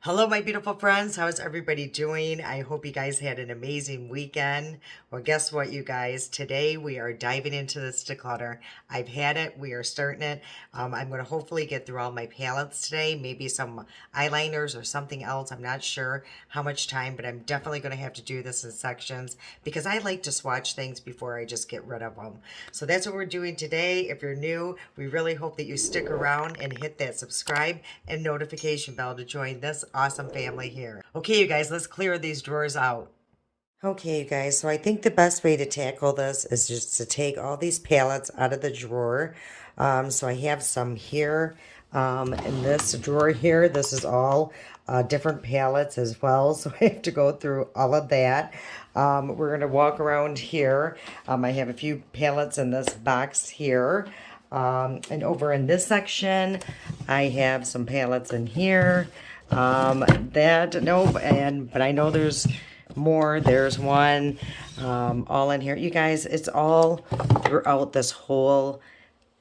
Hello, my beautiful friends. How's everybody doing? I hope you guys had an amazing weekend. Well, guess what, you guys? Today we are diving into this declutter. I've had it. We are starting it. I'm going to hopefully get through all my palettes today, maybe some eyeliners or something else. I'm not sure how much time, but I'm definitely going to have to do this in sections because I like to swatch things before I just get rid of them. So that's what we're doing today. If you're new, we really hope that you stick around and hit that subscribe and notification bell to join this awesome family here. Okay, you guys, let's clear these drawers out. Okay, you guys, so I think the best way to tackle this is just to take all these palettes out of the drawer. So I have some here in this drawer here. This is all different palettes as well, so I have to go through all of that. We're going to walk around here. I have a few palettes in this box here. And over in this section, I have some palettes in here. But I know there's more. There's one all in here. You guys, it's all throughout this whole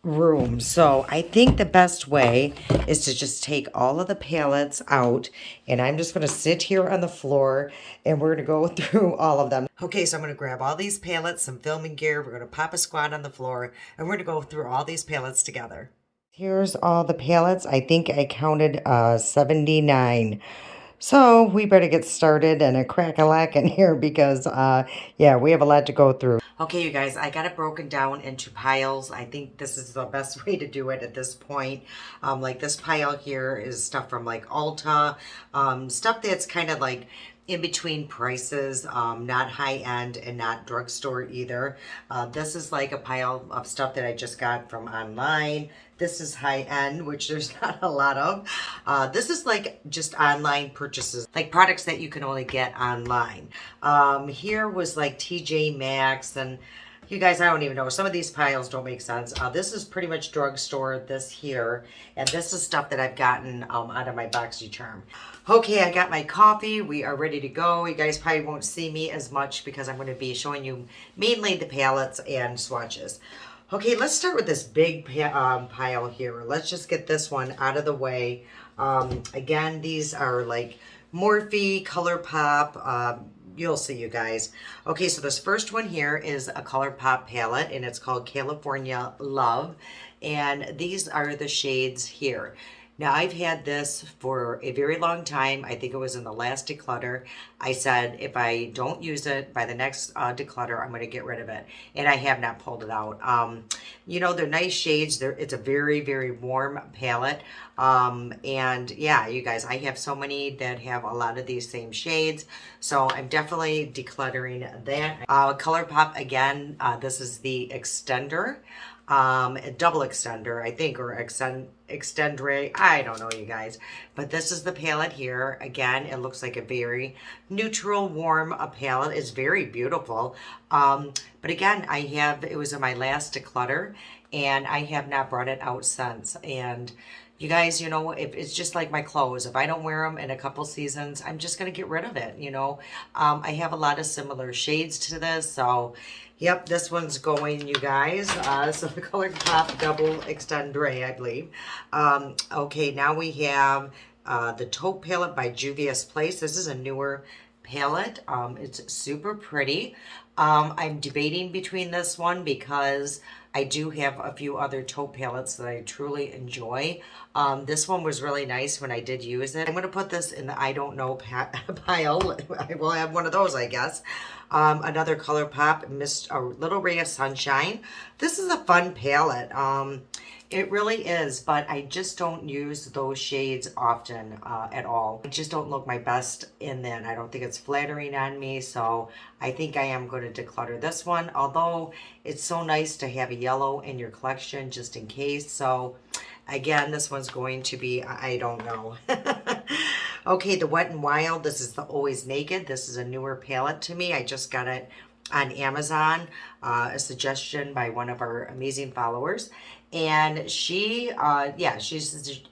room. So I think the best way is to just take all of the palettes out, and I'm just going to sit here on the floor and we're going to go through all of them. Okay, so I'm going to grab all these palettes, some filming gear. We're going to pop a squat on the floor and we're going to go through all these palettes together. Here's all the palettes. I think I counted 79. So we better get started and a crack-a-lack in here because, yeah, we have a lot to go through. Okay, you guys, I got it broken down into piles. I think this is the best way to do it at this point. Like this pile here is stuff from like Ulta, stuff that's kind of like in between prices, not high end and not drugstore either. This is like a pile of stuff that I just got from online. This is high end, which there's not a lot of. This is like just online purchases, like products that you can only get online. Here was like TJ Maxx and you guys, I don't even know. Some of these piles don't make sense. This is pretty much drugstore, this here. And this is stuff that I've gotten out of my BoxyCharm. Okay, I got my coffee. We are ready to go. You guys probably won't see me as much because I'm going to be showing you mainly the palettes and swatches. Okay, let's start with this big pile here. Let's just get this one out of the way. Again, these are like Morphe, ColourPop. You'll see, you guys. Okay, so this first one here is a ColourPop palette, and it's called California Love. And these are the shades here. Now, I've had this for a very long time. I think it was in the last declutter. I said, if I don't use it by the next declutter, I'm going to get rid of it. And I have not pulled it out. You know, they're nice shades. It's a very, very warm palette. And yeah, you guys, I have so many that have a lot of these same shades. So I'm definitely decluttering that. ColourPop, again, this is the extender. A double extender, I think, or extend ray. I don't know, you guys. But this is the palette here. Again, it looks like a very neutral, warm palette. It's very beautiful. But again, it was in my last declutter, and I have not brought it out since. And you guys, you know, if it's just like my clothes. If I don't wear them in a couple seasons, I'm just going to get rid of it, you know. I have a lot of similar shades to this, so yep, this one's going, you guys. So the ColourPop Double Extend Ray, I believe. Okay, now we have the Taupe palette by Juvia's Place. This is a newer palette. It's super pretty. I'm debating between this one because I do have a few other taupe palettes that I truly enjoy. This one was really nice when I did use it. I'm going to put this in the I don't know pile. I will have one of those, I guess. Another ColourPop Mist, a Little Ray of Sunshine. This is a fun palette. It really is, but I just don't use those shades often at all. I just don't look my best in that. I don't think it's flattering on me, so I think I am going to declutter this one, although it's so nice to have a yellow in your collection just in case. So again, this one's going to be, I don't know. Okay, the Wet n Wild. This is the Always Naked. This is a newer palette to me. I just got it on Amazon, a suggestion by one of our amazing followers. And she,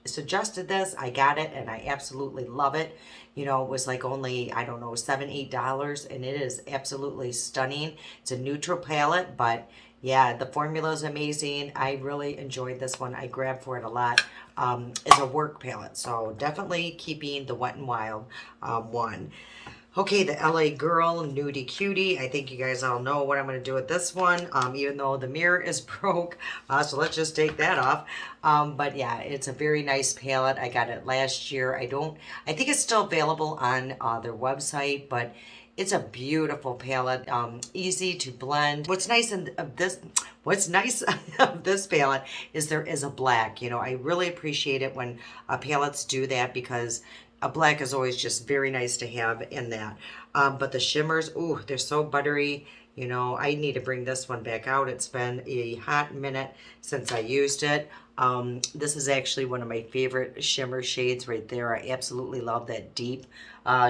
suggested this. I got it and I absolutely love it. You know, it was like only, I don't know, $7, $8, and it is absolutely stunning. It's a neutral palette, but yeah, the formula is amazing. I really enjoyed this one. I grabbed for it a lot. It's a work palette, so definitely keeping the Wet n Wild one. Okay, the LA Girl Nudie Cutie. I think you guys all know what I'm going to do with this one, even though the mirror is broke. So let's just take that off. But yeah, it's a very nice palette. I got it last year. I think it's still available on their website, but it's a beautiful palette, easy to blend. What's nice of this palette is there is a black. You know, I really appreciate it when palettes do that because a black is always just very nice to have in that. But the shimmers, ooh, they're so buttery. You know, I need to bring this one back out. It's been a hot minute since I used it. This is actually one of my favorite shimmer shades right there. I absolutely love that deep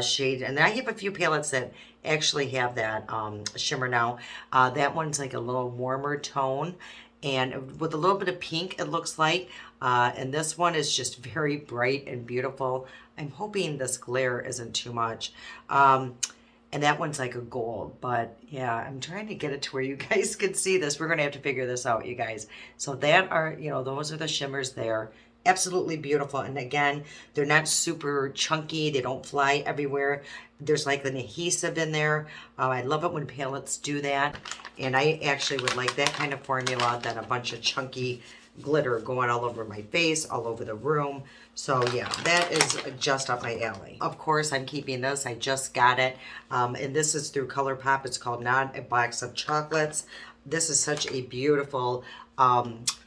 shade. And I have a few palettes that actually have that shimmer now. That one's like a little warmer tone. And with a little bit of pink, it looks like. And this one is just very bright and beautiful. I'm hoping this glare isn't too much. And that one's like a gold. But yeah, I'm trying to get it to where you guys can see this. We're going to have to figure this out, you guys. So that are, you know, those are the shimmers there. Absolutely beautiful. And again, they're not super chunky. They don't fly everywhere. There's like an adhesive in there. I love it when palettes do that. And I actually would like that kind of formula than a bunch of chunky glitter going all over my face, all over the room. So yeah, that is just up my alley. Of course, I'm keeping this. I just got it. And this is through ColourPop. It's called Not a Box of Chocolates. This is such a beautiful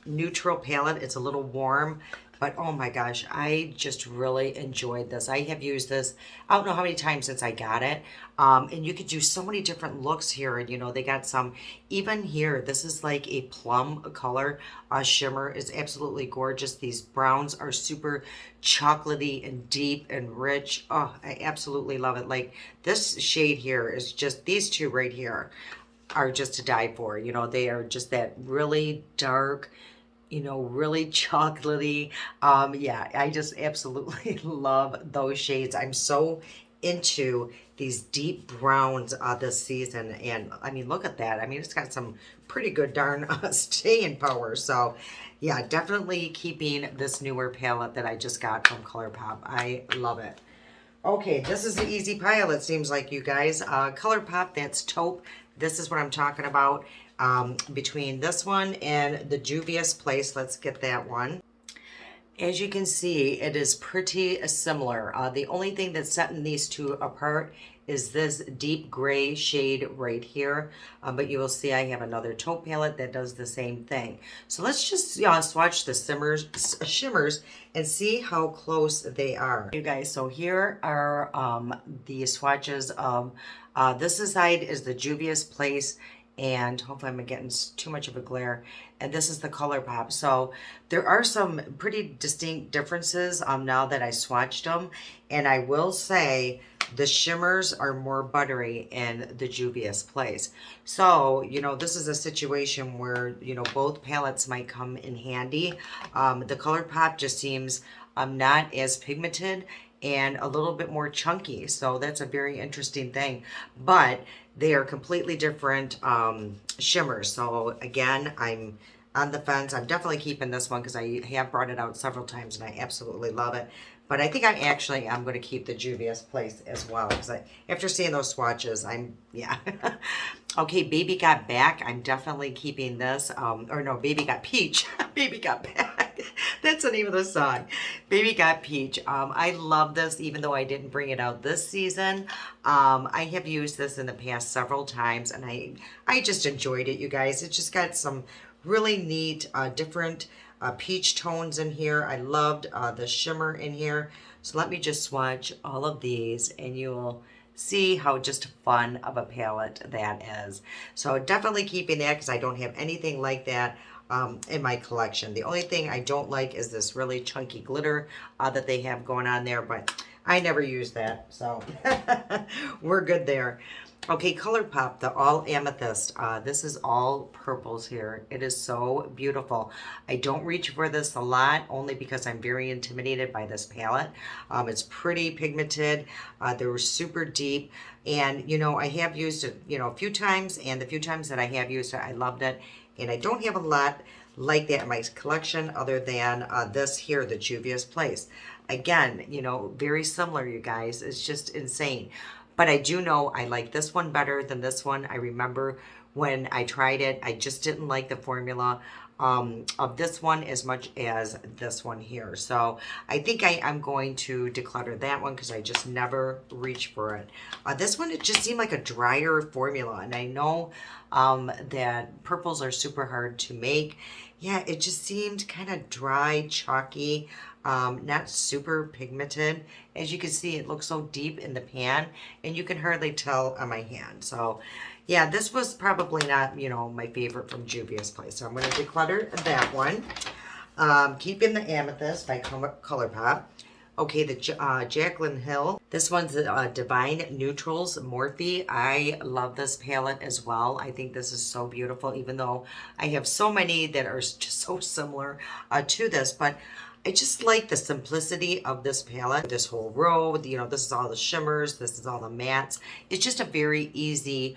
neutral palette. It's a little warm. But oh my gosh, I just really enjoyed this. I have used this, I don't know how many times since I got it. And you could do so many different looks here. And you know, they got some, even here, this is like a plum color. Shimmer is absolutely gorgeous. These browns are super chocolatey and deep and rich. Oh, I absolutely love it. Like this shade here is just, these two right here are just to die for. You know, they are just that really dark, you know, really chocolatey. Yeah, I just absolutely love those shades. I'm so into these deep browns this season. And I mean, look at that. I mean, it's got some pretty good darn staying power. So yeah, definitely keeping this newer palette that I just got from ColourPop. I love it. Okay, this is the easy pile, it seems like, you guys. ColourPop, that's taupe. This is what I'm talking about. Between this one and the Juvia's Place, let's get that one. As you can see, it is pretty similar. The only thing that's setting these two apart is this deep gray shade right here. But you will see I have another taupe palette that does the same thing. So let's just swatch the shimmers and see how close they are. You guys, so here are the swatches of, this side is the Juvia's Place, and hopefully I'm not getting too much of a glare. And this is the ColourPop. So there are some pretty distinct differences now that I swatched them. And I will say the shimmers are more buttery in the Juvia's Place. So, you know, this is a situation where, you know, both palettes might come in handy. The ColourPop just seems not as pigmented and a little bit more chunky. So that's a very interesting thing. But they are completely different shimmers. So again, I'm on the fence. I'm definitely keeping this one because I have brought it out several times and I absolutely love it. But I think I'm going to keep the Juvia's Place as well because after seeing those swatches, yeah. Okay, Baby Got Back. I'm definitely keeping this. Or no, Baby Got Peach. Baby Got Back. That's the name of the song. Baby Got Peach. I love this even though I didn't bring it out this season. I have used this in the past several times and I just enjoyed it, you guys. It just got some really neat different peach tones in here. I loved the shimmer in here. So let me just swatch all of these and you'll see how just fun of a palette that is. So definitely keeping that because I don't have anything like that in my collection. The only thing I don't like is this really chunky glitter that they have going on there, but I never use that, so we're good there. Okay, ColourPop, the all amethyst. This is all purples here. It is so beautiful. I don't reach for this a lot, only because I'm very intimidated by this palette. It's pretty pigmented. They were super deep. And, you know, I have used it, you know, a few times. And the few times that I have used it, I loved it. And I don't have a lot like that in my collection other than this here, the Juvia's Place. Again, you know, very similar, you guys. It's just insane. But I do know I like this one better than this one. I remember when I tried it, I just didn't like the formula of this one as much as this one here. So I think I'm going to declutter that one because I just never reach for it. This one, it just seemed like a drier formula. And I know that purples are super hard to make. Yeah, it just seemed kind of dry, chalky, not super pigmented. As you can see, it looks so deep in the pan, and you can hardly tell on my hand. So, yeah, this was probably not, you know, my favorite from Juvia's Place. So I'm going to declutter that one. Keeping the Amethyst by ColourPop. Okay, the Jaclyn Hill. This one's the Divine Neutrals Morphe. I love this palette as well. I think this is so beautiful, even though I have so many that are just so similar to this. But I just like the simplicity of this palette. This whole row, you know, this is all the shimmers. This is all the mattes. It's just a very easy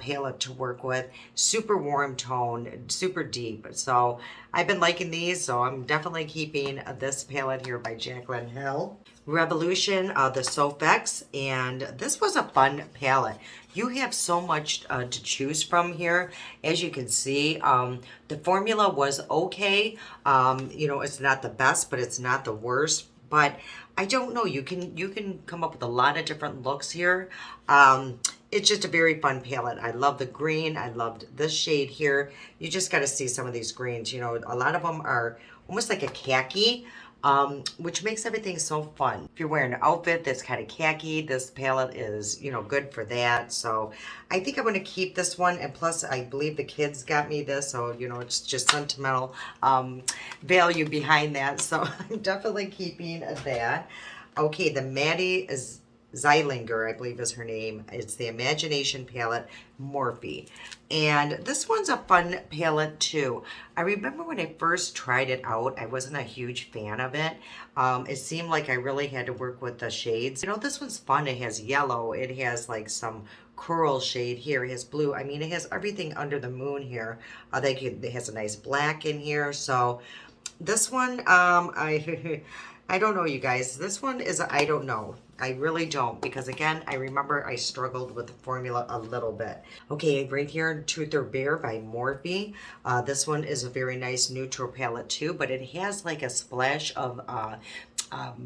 palette to work with. Super warm tone, super deep. So I've been liking these, so I'm definitely keeping this palette here by Jaclyn Hill. Revolution, the Sofx, and this was a fun palette. You have so much to choose from here. As you can see, the formula was okay. You know, it's not the best, but it's not the worst. But I don't know, you can come up with a lot of different looks here. It's just a very fun palette. I love the green. I loved this shade here. You just got to see some of these greens. You know, a lot of them are almost like a khaki, which makes everything so fun. If you're wearing an outfit that's kind of khaki, this palette is, you know, good for that. So I think I'm going to keep this one. And plus, I believe the kids got me this. So, you know, it's just sentimental value behind that. So I'm definitely keeping that. Okay, the Maddie is Zeilinger, I believe is her name. It's the Imagination palette, Morphe. And this one's a fun palette too. I remember when I first tried it out, I wasn't a huge fan of it. It seemed like I really had to work with the shades. You know, this one's fun. It has yellow. It has like some coral shade here. It has blue. I mean, it has everything under the moon here. It has a nice black in here. So this one, I don't know, you guys. This one is I don't know. I really don't, because again, I remember I struggled with the formula a little bit. Okay, right here, Truth or Bear by Morphe. This one is a very nice neutral palette too, but it has like a splash of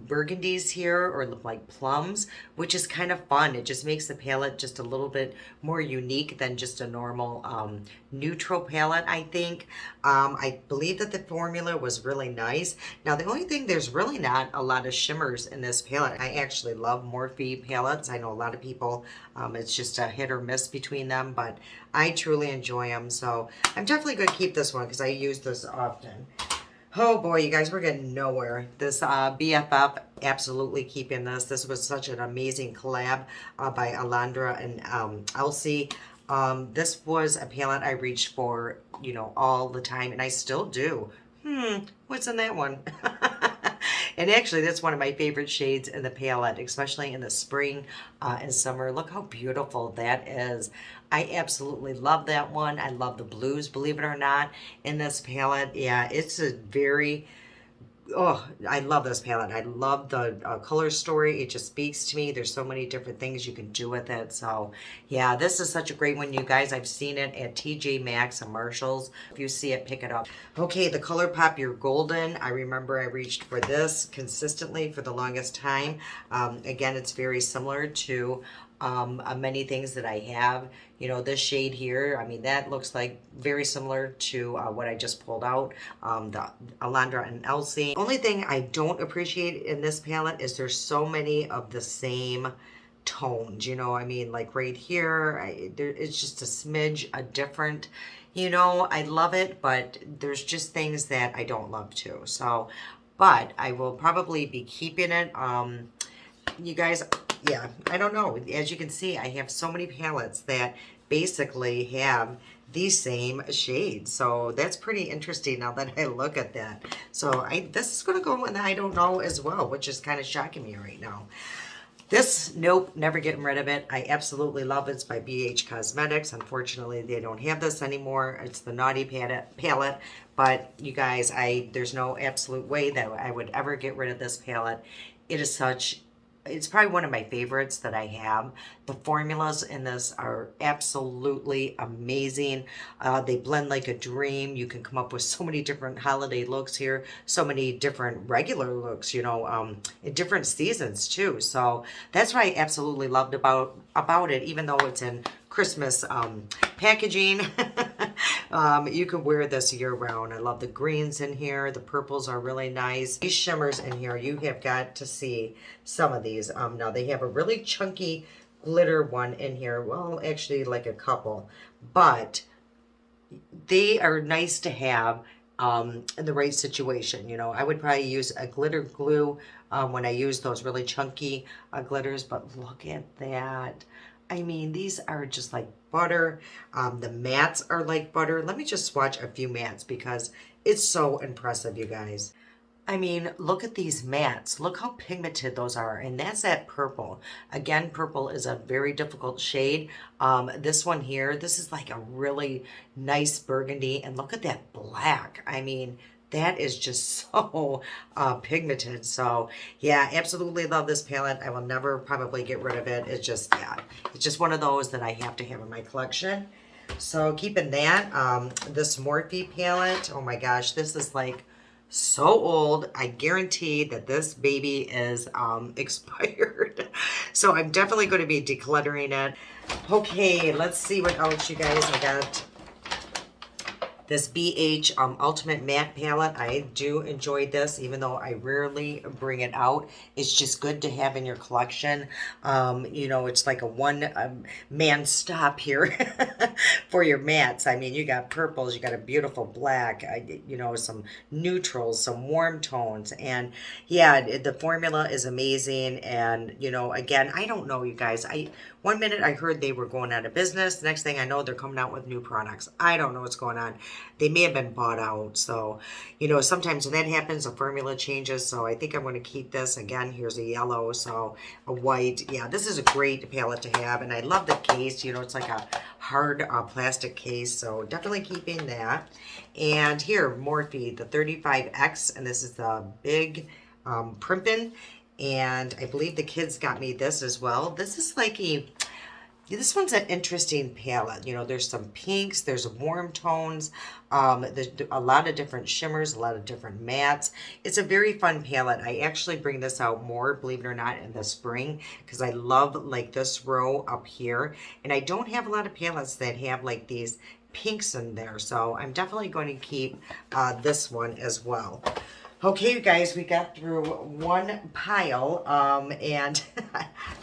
burgundies here, or like plums, which is kind of fun. It just makes the palette just a little bit more unique than just a normal neutral palette, I think. I believe that the formula was really nice. Now, the only thing, there's really not a lot of shimmers in this palette. I actually love Morphe palettes. I know a lot of people, it's just a hit or miss between them, but I truly enjoy them. So I'm definitely going to keep this one because I use this often. Oh boy, you guys, we're getting nowhere. This BFF, absolutely keeping this. This was such an amazing collab by Alondra and Elsie. This was a palette I reached for, you know, all the time, and I still do. What's in that one? And actually, that's one of my favorite shades in the palette, especially in the spring and summer. Look how beautiful that is. I absolutely love that one. I love the blues, believe it or not, in this palette. Yeah, it's a very... Oh, I love this palette. I love the color story. It just speaks to me. There's so many different things you can do with it. So, yeah, this is such a great one, you guys. I've seen it at TJ Maxx and Marshall's. If you see it, pick it up. Okay, the ColourPop Your Golden. I remember I reached for this consistently for the longest time. Again, it's very similar to many things that I have. You know, this shade here, I mean, that looks like very similar to what I just pulled out, the Alondra and Elsie. Only thing I don't appreciate in this palette is there's so many of the same tones, you know, I mean, like right here, it's just a smidge, a different, you know, I love it, but there's just things that I don't love too. So, but I will probably be keeping it. you guys, yeah, I don't know. As you can see, I have so many palettes that basically have the same shades. So that's pretty interesting now that I look at that. So this is going to go in I don't know as well, which is kind of shocking me right now. This, nope, never getting rid of it. I absolutely love it. It's by BH Cosmetics. Unfortunately, they don't have this anymore. It's the Naughty palette. But you guys, there's no absolute way that I would ever get rid of this palette. It is such, it's probably one of my favorites that I have. The formulas in this are absolutely amazing. They blend like a dream. You can come up with so many different holiday looks here, so many different regular looks, you know, in different seasons too. So that's what I absolutely loved about it, even though it's in Christmas packaging. You can wear this year round. I love the greens in here. The purples are really nice. These shimmers in here, you have got to see some of these. Now they have a really chunky glitter one in here. Well, actually like a couple, but they are nice to have in the right situation. You know, I would probably use a glitter glue when I use those really chunky glitters, but look at that. I mean, these are just like butter. The mattes are like butter. Let me just swatch a few mattes because it's so impressive, you guys. I mean, look at these mattes. Look how pigmented those are. And that's that purple. Again, purple is a very difficult shade. This one here, this is like a really nice burgundy. And look at that black. I mean, that is just so pigmented. So, yeah, absolutely love this palette. I will never probably get rid of it. It's just, yeah, it's just one of those that I have to have in my collection. So, keeping that, this Morphe palette, oh my gosh, this is like so old. I guarantee that this baby is expired. So I'm definitely going to be decluttering it. Okay, let's see what else you guys. I got this BH Ultimate Matte Palette. I do enjoy this, even though I rarely bring it out. It's just good to have in your collection. You know, it's like a one-man stop here for your mattes. I mean, you got purples, you got a beautiful black, you know, some neutrals, some warm tones. And yeah, the formula is amazing. And, you know, again, I don't know, you guys. One minute I heard they were going out of business. Next thing I know, they're coming out with new products. I don't know what's going on. They may have been bought out. So, you know, sometimes when that happens, the formula changes. So I think I'm going to keep this. Again, here's a yellow, so a white. Yeah, this is a great palette to have. And I love the case. You know, it's like a hard plastic case. So definitely keeping that. And here, Morphe, the 35X. And this is the big primping. And I believe the kids got me this as well. This is like this one's an interesting palette. You know, there's some pinks, there's warm tones, there's a lot of different shimmers, a lot of different mattes. It's a very fun palette. I actually bring this out more, believe it or not, in the spring because I love like this row up here. And I don't have a lot of palettes that have like these pinks in there. So I'm definitely going to keep this one as well. Okay, you guys, we got through one pile, and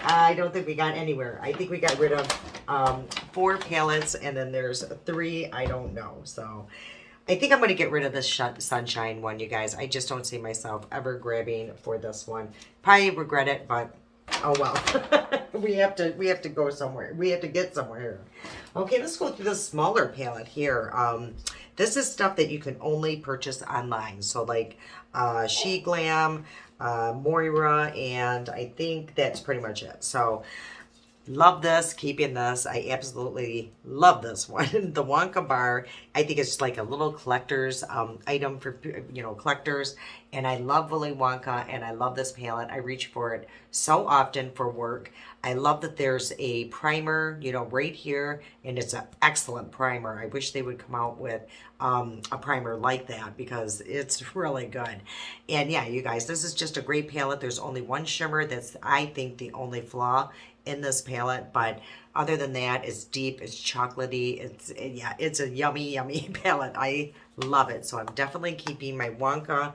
I don't think we got anywhere. I think we got rid of 4 palettes, and then there's 3, I don't know. So I think I'm going to get rid of this Sunshine one, you guys. I just don't see myself ever grabbing for this one. Probably regret it, but oh well. we have to go somewhere. We have to get somewhere. Okay, let's go through the smaller palette here. This is stuff that you can only purchase online. So like She Glam, Moira, and I think that's pretty much it. So love this, keeping this. I absolutely love this one. The Wonka bar, I think it's like a little collector's item for, you know, collectors. And I love Willy Wonka, and I love this palette. I reach for it so often for work. I love that there's a primer, you know, right here, and it's an excellent primer. I wish they would come out with a primer like that because it's really good. And yeah, you guys, this is just a great palette. There's only one shimmer that's, I think, the only flaw in this palette, but other than that, it's deep, it's chocolatey, it's a yummy palette. I love it. So I'm definitely keeping my Wonka,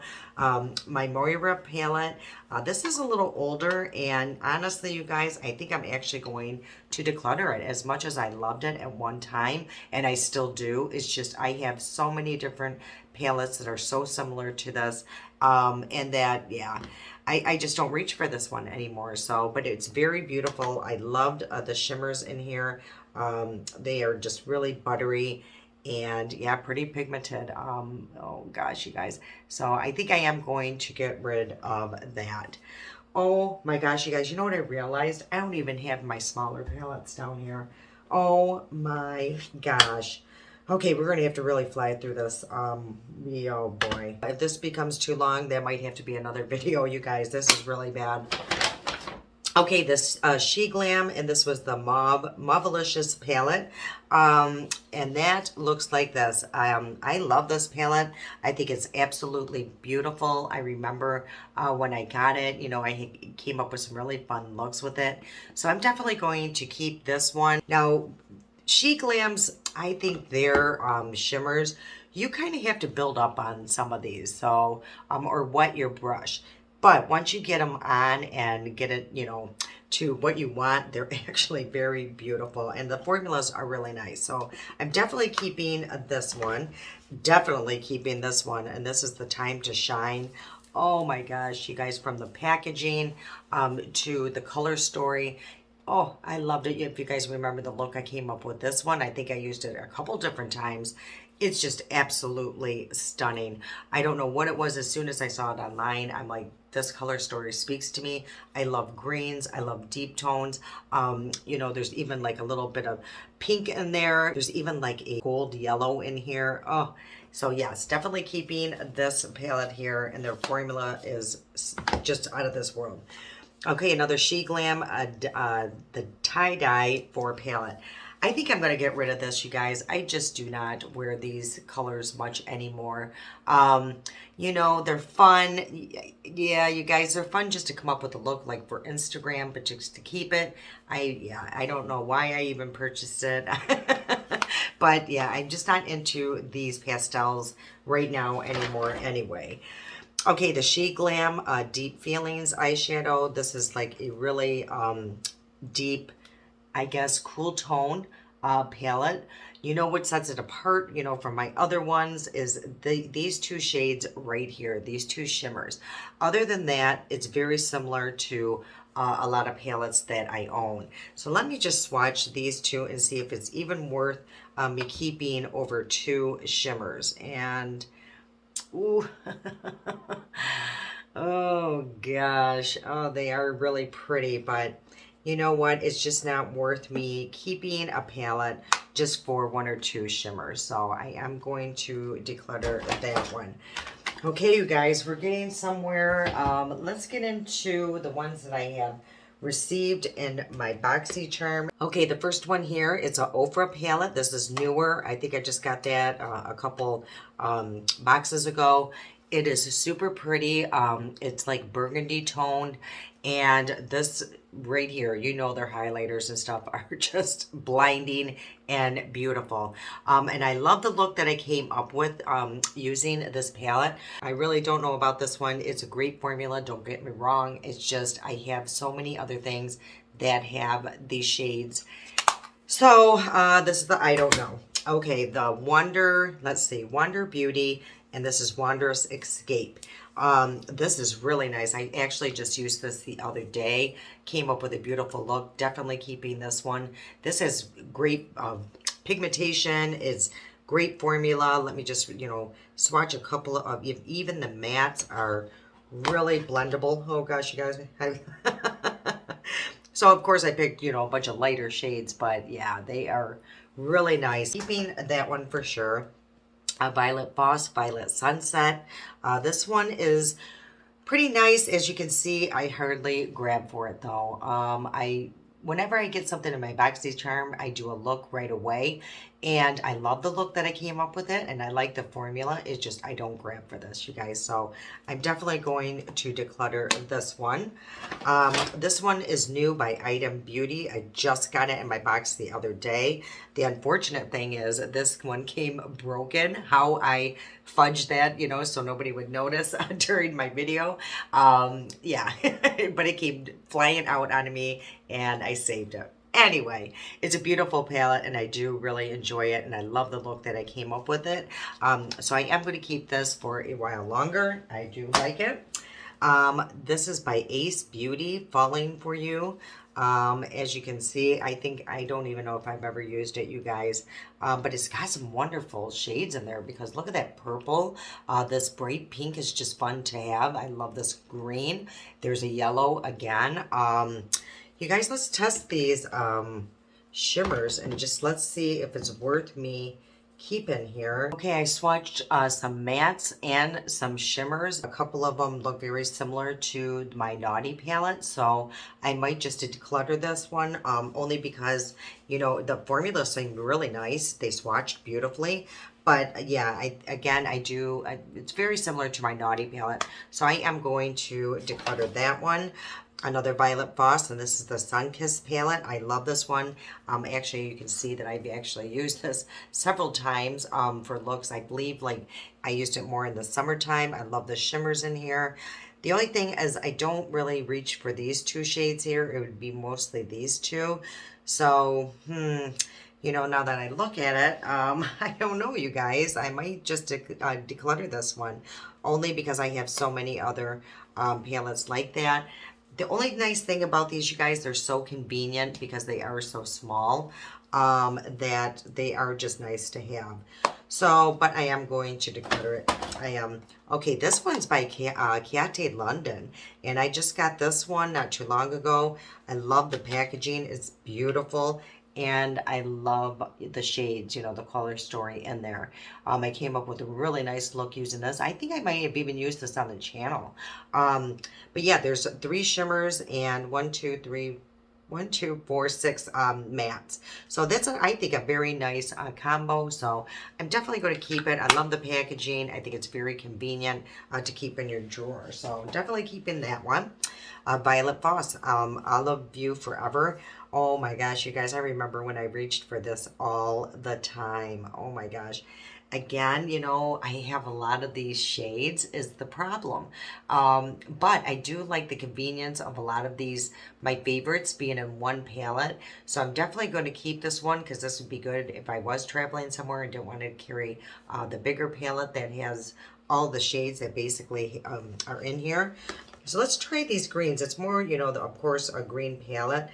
my Moira palette. This is a little older, and honestly, you guys, I think I'm actually going to declutter it. As much as I loved it at one time, and I still do, it's just I have so many different palettes that are so similar to this, and that, yeah, I just don't reach for this one anymore. So, but it's very beautiful. I loved the shimmers in here. They are just really buttery and yeah, pretty pigmented. Oh gosh, you guys. So I think I am going to get rid of that. Oh my gosh, you guys, you know what I realized? I don't even have my smaller palettes down here. Oh my gosh. Okay, we're going to have to really fly through this. Oh boy. If this becomes too long, that might have to be another video, you guys. This is really bad. Okay, this She Glam, and this was the Mauvelicious palette. And that looks like this. I love this palette. I think it's absolutely beautiful. I remember when I got it, you know, I came up with some really fun looks with it. So I'm definitely going to keep this one. Now, She Glams, I think their shimmers, you kind of have to build up on some of these. So, or wet your brush. But once you get them on and get it, you know, to what you want, they're actually very beautiful. And the formulas are really nice. So I'm definitely keeping this one. Definitely keeping this one. And this is the Time to Shine. Oh my gosh, you guys, from the packaging to the color story. Oh, I loved it. If you guys remember the look I came up with this one, I think I used it a couple different times. It's just absolutely stunning. I don't know what it was. As soon as I saw it online, I'm like, this color story speaks to me. I love greens. I love deep tones. You know, there's even like a little bit of pink in there. There's even like a gold yellow in here. Oh, so yes, definitely keeping this palette here. And their formula is just out of this world. Okay, another She Glam, the tie-dye 4 palette. I think I'm going to get rid of this, you guys. I just do not wear these colors much anymore. You know, they're fun. Yeah, you guys, they're fun just to come up with a look like for Instagram, but just to keep it, I don't know why I even purchased it. But yeah, I'm just not into these pastels right now anymore anyway. Okay, the She Glam Deep Feelings eyeshadow. This is like a really deep, I guess, cool tone palette. You know what sets it apart, you know, from my other ones is these 2 shades right here, these 2 shimmers. Other than that, it's very similar to a lot of palettes that I own. So let me just swatch these 2 and see if it's even worth me keeping over 2 shimmers. And ooh. Oh gosh. Oh, they are really pretty, but you know what? It's just not worth me keeping a palette just for 1 or 2 shimmers. So I am going to declutter that one. Okay, you guys, we're getting somewhere. Let's get into the ones that I have received in my BoxyCharm. Okay, the first one here, it's an Ofra palette. This is newer. I think I just got that a couple boxes ago. It is super pretty. It's like burgundy toned, and this right here, you know, their highlighters and stuff are just blinding and beautiful. And I love the look that I came up with using this palette. I really don't know about this one. It's a great formula, don't get me wrong. It's just I have so many other things that have these shades. So this is the I don't know. Okay, the Wonder, let's see, Wonder Beauty, and this is Wondrous Escape. This is really nice. I actually just used this the other day. Came up with a beautiful look. Definitely keeping this one. This has great pigmentation. It's great formula. Let me just, you know, swatch a couple of, even the mattes are really blendable. Oh gosh, you guys. So of course I picked, you know, a bunch of lighter shades, but yeah, they are really nice. Keeping that one for sure. Violet Boss, Violet Sunset. This one is pretty nice. As you can see, I hardly grab for it though. Whenever I get something in my BoxyCharm, I do a look right away. And I love the look that I came up with it. And I like the formula. It's just, I don't grab for this, you guys. So I'm definitely going to declutter this one. This one is new by Item Beauty. I just got it in my box the other day. The unfortunate thing is this one came broken. How I fudged that, you know, so nobody would notice during my video. Yeah, but it came flying out on me and I saved it. Anyway, it's a beautiful palette and I do really enjoy it and I love the look that I came up with it. So I am going to keep this for a while longer. I do like it. This is by Ace Beauty, Falling For You. As you can see, I don't even know if I've ever used it, you guys. But it's got some wonderful shades in there because look at that purple. This bright pink is just fun to have. I love this green. There's a yellow again. You guys, let's test these shimmers and just let's see if it's worth me keeping here. Okay, I swatched some mattes and some shimmers. A couple of them look very similar to my Naughty palette, so I might just declutter this one, only because, you know, the formula seemed really nice. They swatched beautifully. But yeah, it's very similar to my Naughty palette. So I am going to declutter that one. Another Violet Voss, and this is the Sunkissed palette. I love this one. Actually, you can see that I've actually used this several times for looks. I believe like I used it more in the summertime. I love the shimmers in here. The only thing is I don't really reach for these two shades here. It would be mostly these two. So, you know, now that I look at it, I don't know, you guys. I might just declutter this one, only because I have so many other palettes like that. The only nice thing about these, you guys, they're so convenient because they are so small that they are just nice to have. So, but I am going to declutter it. I am. Okay, this one's by Cate London, and I just got this one not too long ago. I love the packaging. It's beautiful. And I love the shades, you know, the color story in there. I came up with a really nice look using this. I think I might have even used this on the channel. But yeah, there's 3 shimmers and 6 mattes. So that's, I think, a very nice combo. So I'm definitely going to keep it. I love the packaging. I think it's very convenient to keep in your drawer. So definitely keeping that one. Violet Voss, Olive View Forever. Oh my gosh, you guys, I remember when I reached for this all the time. Oh my gosh. Again, you know, I have a lot of these shades is the problem. But I do like the convenience of a lot of these, my favorites being in one palette. So I'm definitely going to keep this one because this would be good if I was traveling somewhere and didn't want to carry the bigger palette that has all the shades that basically are in here. So let's try these greens. It's more, you know, of course, a green palette.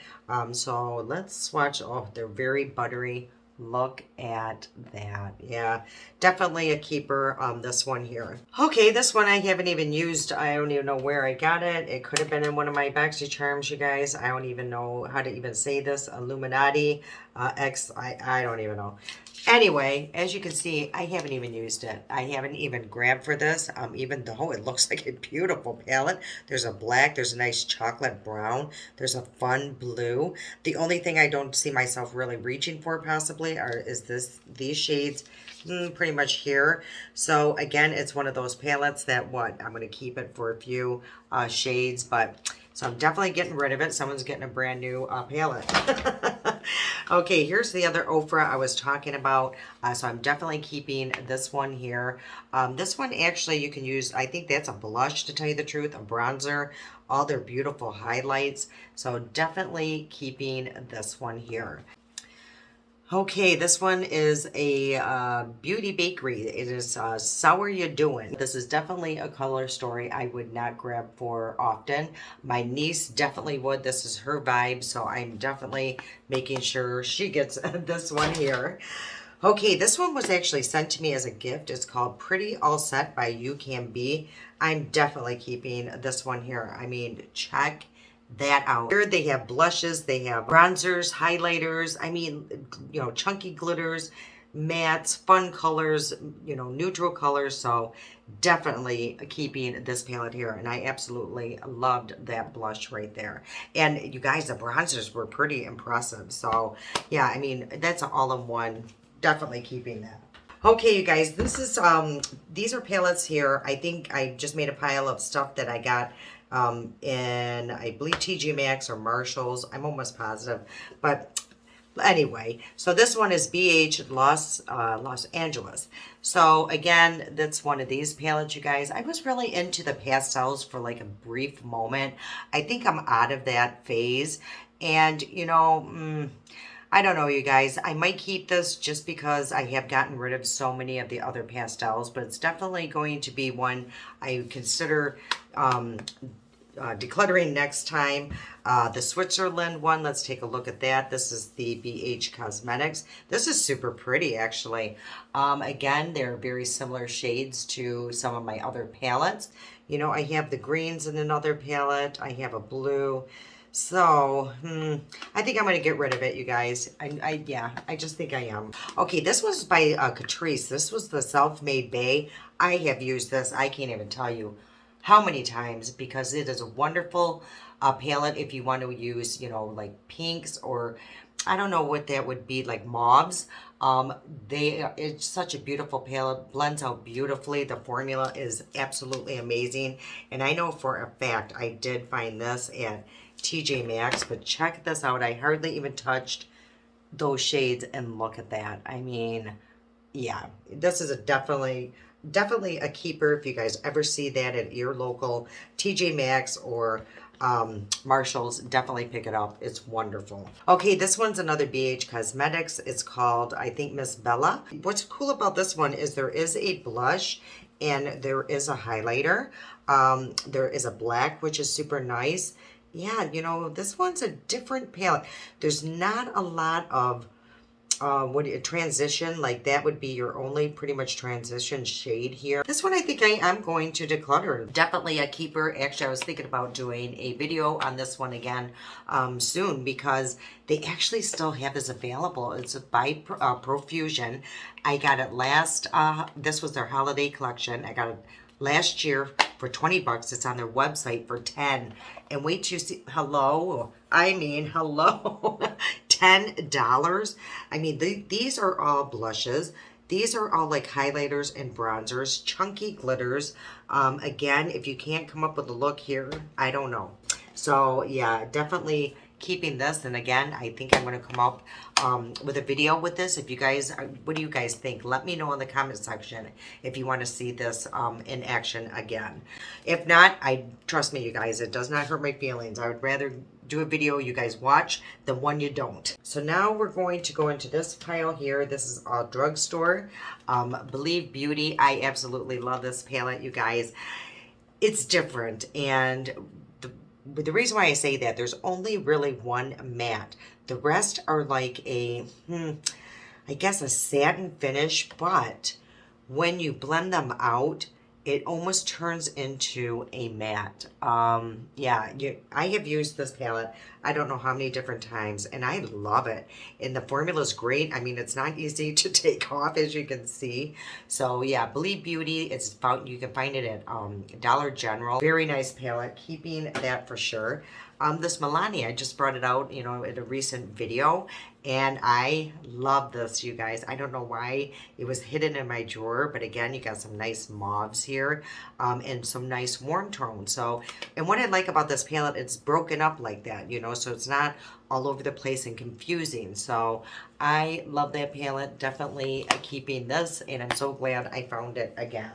So let's swatch. Oh, they're very buttery. Look at that. Yeah, definitely a keeper. This one here. Okay, this one I haven't even used. I don't even know where I got it. It could have been in one of my BoxyCharms, you guys. I don't even know how to even say this. Illuminati X. I don't even know. Anyway, as you can see, I haven't even used it. I haven't even grabbed for this, even though it looks like a beautiful palette. There's a black, there's a nice chocolate brown, there's a fun blue. The only thing I don't see myself really reaching for possibly is these shades pretty much here. So again, it's one of those palettes that I'm going to keep it for a few shades, but so I'm definitely getting rid of it. Someone's getting a brand new palette. Okay, here's the other Ofra I was talking about. So I'm definitely keeping this one here. This one actually you can use, I think that's a blush to tell you the truth, a bronzer, all their beautiful highlights. So definitely keeping this one here. Okay, this one is a Beauty Bakery. It is Sour You Doing. This is definitely a color story I would not grab for often. My niece definitely would. This is her vibe, so I'm definitely making sure she gets this one here. Okay, this one was actually sent to me as a gift. It's called Pretty All Set by You Can Be. I'm definitely keeping this one here. I mean, check that out. Here they have blushes, they have bronzers, highlighters, I mean, you know, chunky glitters, mattes, fun colors, you know, neutral colors. So definitely keeping this palette here. And I absolutely loved that blush right there. And you guys, the bronzers were pretty impressive. So yeah, I mean, that's an all-in-one. Definitely keeping that. Okay, you guys, this is these are palettes here. I think I just made a pile of stuff that I got in, I believe, TJ Maxx or Marshalls. I'm almost positive. But anyway, so this one is BH Los Angeles. So again, that's one of these palettes, you guys. I was really into the pastels for like a brief moment. I think I'm out of that phase. And, you know, I don't know, you guys. I might keep this just because I have gotten rid of so many of the other pastels, but it's definitely going to be one I consider decluttering next time. The Switzerland one, let's take a look at that. This is the BH Cosmetics. This is super pretty, actually. Again, they're very similar shades to some of my other palettes. You know, I have the greens in another palette. I have a blue. So, I think I'm going to get rid of it, you guys. Yeah, I just think I am. Okay, this was by Catrice. This was the Self-Made Bay. I have used this. I can't even tell you how many times because it is a wonderful palette if you want to use, you know, like pinks or I don't know what that would be, like mauves. It's such a beautiful palette, blends out beautifully. The formula is absolutely amazing. And I know for a fact I did find this at TJ Maxx, but check this out. I hardly even touched those shades and look at that. I mean, yeah, this is a definitely a keeper if you guys ever see that at your local TJ Maxx or Marshall's. Definitely pick it up. It's wonderful. Okay, this one's another BH Cosmetics. It's called, I think, Miss Bella. What's cool about this one is there is a blush and there is a highlighter. There is a black, which is super nice. Yeah, you know, this one's a different palette. There's not a lot of transition, like that would be your only pretty much transition shade here. This one I think I am going to declutter. Definitely a keeper. Actually, I was thinking about doing a video on this one again soon because they actually still have this available. It's by Profusion. I got it last, this was their holiday collection. I got it last year for 20 bucks. It's on their website for 10. And wait till you see, hello, I mean, hello, $10. I mean, these are all blushes. These are all like highlighters and bronzers, chunky glitters. Again, if you can't come up with a look here, I don't know. So yeah, definitely keeping this. And again, I think I'm going to come up with a video with this. If you guys, what do you guys think? Let me know in the comment section if you want to see this in action again. If not, trust me, you guys, it does not hurt my feelings. I would rather do a video you guys watch than one you don't. So now we're going to go into this pile here. This is a drugstore. Believe Beauty. I absolutely love this palette, you guys. It's different, and the reason why I say that, there's only really one matte. The rest are like a, I guess a satin finish, but when you blend them out, it almost turns into a matte. Yeah, I have used this palette, I don't know how many different times, and I love it. And the formula is great. I mean, it's not easy to take off, as you can see. So yeah, Believe Beauty, it's found, you can find it at Dollar General. Very nice palette, keeping that for sure. This Milani, I just brought it out, you know, in a recent video, and I love this, you guys. I don't know why it was hidden in my drawer, but again, you got some nice mauves here, and some nice warm tones. So, and what I like about this palette, it's broken up like that, you know, so it's not all over the place and confusing. So I love that palette. Definitely keeping this, and I'm so glad I found it again.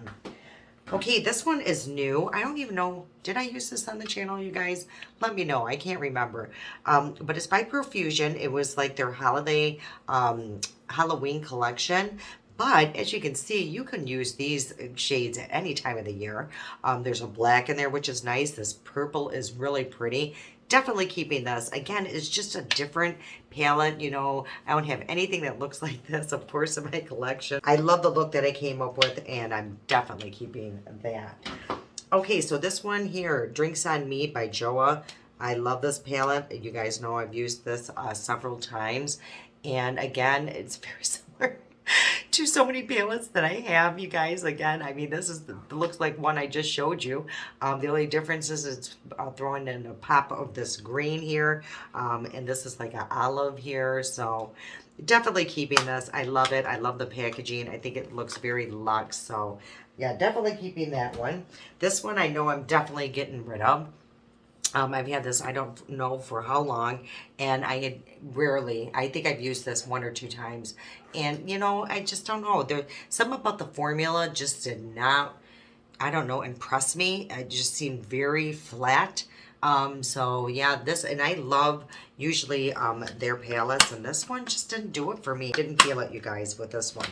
Okay, this one is new. I don't even know, did I use this on the channel, you guys? Let me know, I can't remember. But it's by Profusion. It was like their holiday Halloween collection. But as you can see, you can use these shades at any time of the year. There's a black in there, which is nice. This purple is really pretty. Definitely keeping this. Again, it's just a different palette. You know, I don't have anything that looks like this, of course, in my collection. I love the look that I came up with, and I'm definitely keeping that. Okay, so this one here, Drinks on Me by Joa. I love this palette. You guys know I've used this several times. And again, it's very similar to so many palettes that I have, you guys. Again, I mean, this is looks like one I just showed you. The only difference is it's throwing in a pop of this green here, and this is like an olive here. So definitely keeping this. I love it. I love the packaging. I think it looks very luxe. So yeah, definitely keeping that one. This one I know I'm definitely getting rid of. I've had this, I don't know for how long, and I had rarely, I think I've used this 1 or 2 times, and you know, I just don't know, there, something about the formula just did not, I don't know, impress me. It just seemed very flat. So yeah, this, and I love usually their palettes, and this one just didn't do it for me. Didn't feel it, you guys, with this one.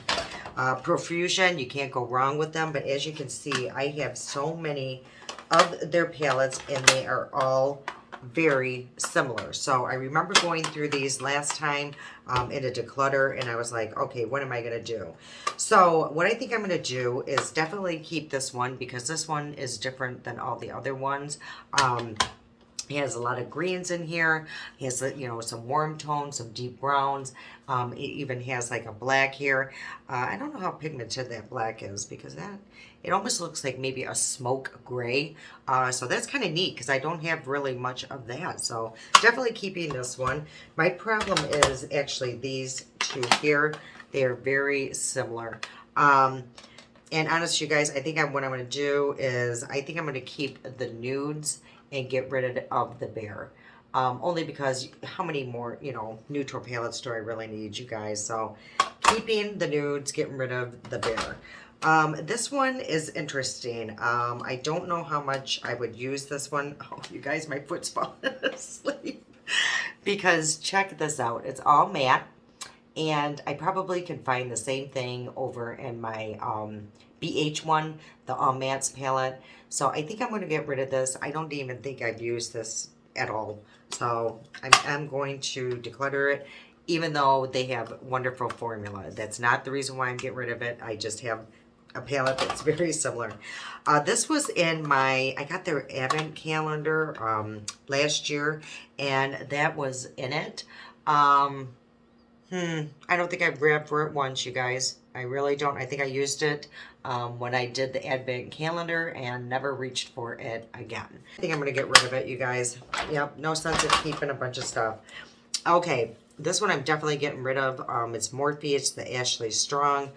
Profusion, you can't go wrong with them, but as you can see, I have so many of their palettes, and they are all very similar. So I remember going through these last time in a declutter, and I was like, okay, what am I going to do? So what I think I'm going to do is definitely keep this one, because this one is different than all the other ones. He has a lot of greens in here. He has, you know, some warm tones, some deep browns. It even has like a black here. I don't know how pigmented that black is, because it almost looks like maybe a smoke gray. So that's kind of neat, because I don't have really much of that. So definitely keeping this one. My problem is actually these two here. They are very similar. And honestly, you guys, I think what I'm going to do is I think I'm going to keep the nudes and get rid of the bear. Only because how many more, you know, neutral palettes do I really need, you guys? So keeping the nudes, getting rid of the bear. This one is interesting. I don't know how much I would use this one. Oh, you guys, my foot's falling asleep. Because check this out. It's all matte. And I probably can find the same thing over in my BH one, the All Mattes palette. So I think I'm going to get rid of this. I don't even think I've used this at all. So I'm going to declutter it, even though they have wonderful formula. That's not the reason why I'm getting rid of it. I just have a palette that's very similar. This was in I got their advent calendar last year, and that was in it. I don't think I've grabbed for it once, you guys. I really don't. I think I used it when I did the advent calendar and never reached for it again. I think I'm going to get rid of it, you guys. Yep, no sense of keeping a bunch of stuff. Okay, this one I'm definitely getting rid of. It's Morphe. It's the Ashley Strong.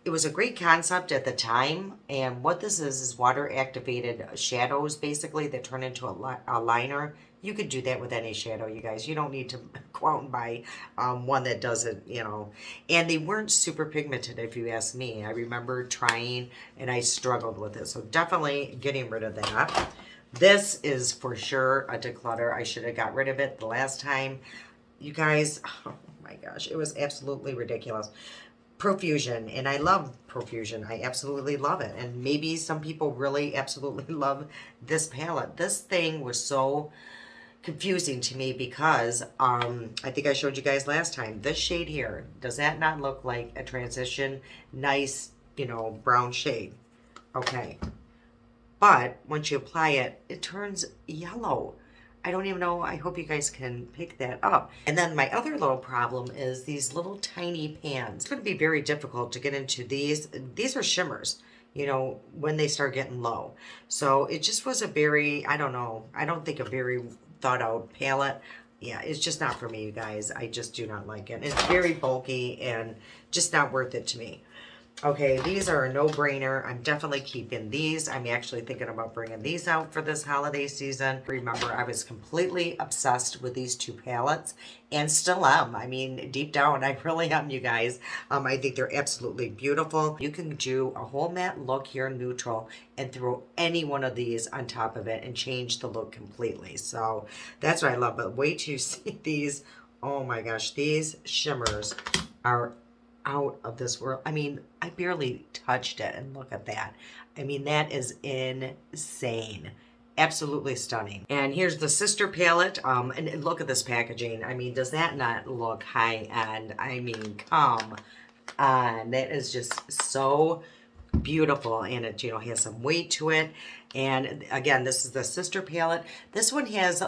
It was a great concept at the time, and what this is water activated shadows basically that turn into a liner. You could do that with any shadow, you guys. You don't need to go out and buy one that doesn't, you know. And they weren't super pigmented, if you ask me. I remember trying, and I struggled with it. So definitely getting rid of that. This is for sure a declutter. I should have got rid of it the last time. You guys, oh my gosh, it was absolutely ridiculous. Profusion, and I love Profusion. I absolutely love it. And maybe some people really absolutely love this palette. This thing was so confusing to me because I think I showed you guys last time. This shade here, does that not look like a transition? Nice, you know, brown shade. Okay. But once you apply it, it turns yellow. I don't even know. I hope you guys can pick that up. And then my other little problem is these little tiny pans. It's going to be very difficult to get into these. These are shimmers, you know, when they start getting low. So it just was a very, I don't know, I don't think a very thought out palette. Yeah, it's just not for me, you guys. I just do not like it. It's very bulky and just not worth it to me. Okay, these are a no-brainer. I'm definitely keeping these. I'm actually thinking about bringing these out for this holiday season. Remember, I was completely obsessed with these two palettes and still am. I mean, deep down, I really am, you guys. I think they're absolutely beautiful. You can do a whole matte look here, neutral, and throw any one of these on top of it and change the look completely. So that's what I love. But wait till you see these. Oh my gosh, these shimmers are out of this world. I mean, I barely touched it, and look at that. I mean, that is insane. Absolutely stunning. And here's the sister palette. And look at this packaging. I mean, does that not look high end? I mean, come on. That is just so beautiful, and it, you know, has some weight to it. And again, this is the sister palette. This one has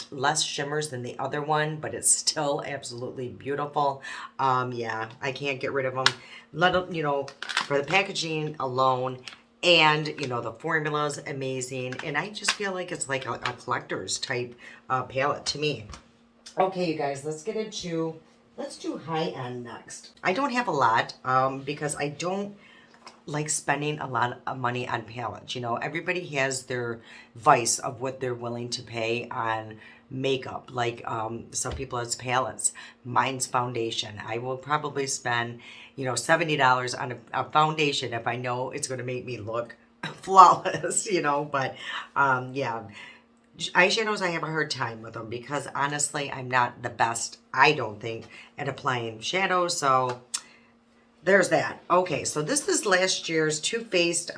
less shimmers than the other one, but it's still absolutely beautiful. Yeah, I can't get rid of them. Let them, you know, for the packaging alone, and you know, the formula is amazing, and I just feel like it's like a collector's type palette to me. Okay, you guys, let's do high end next. I don't have a lot because I don't like spending a lot of money on palettes. You know, everybody has their vice of what they're willing to pay on makeup. Like some people, it's palettes. Mine's foundation. I will probably spend, you know, $70 on a foundation if I know it's going to make me look flawless, you know. But yeah, eyeshadows, I have a hard time with them because honestly, I'm not the best, I don't think, at applying shadows. So there's that. Okay, so this is last year's Too Faced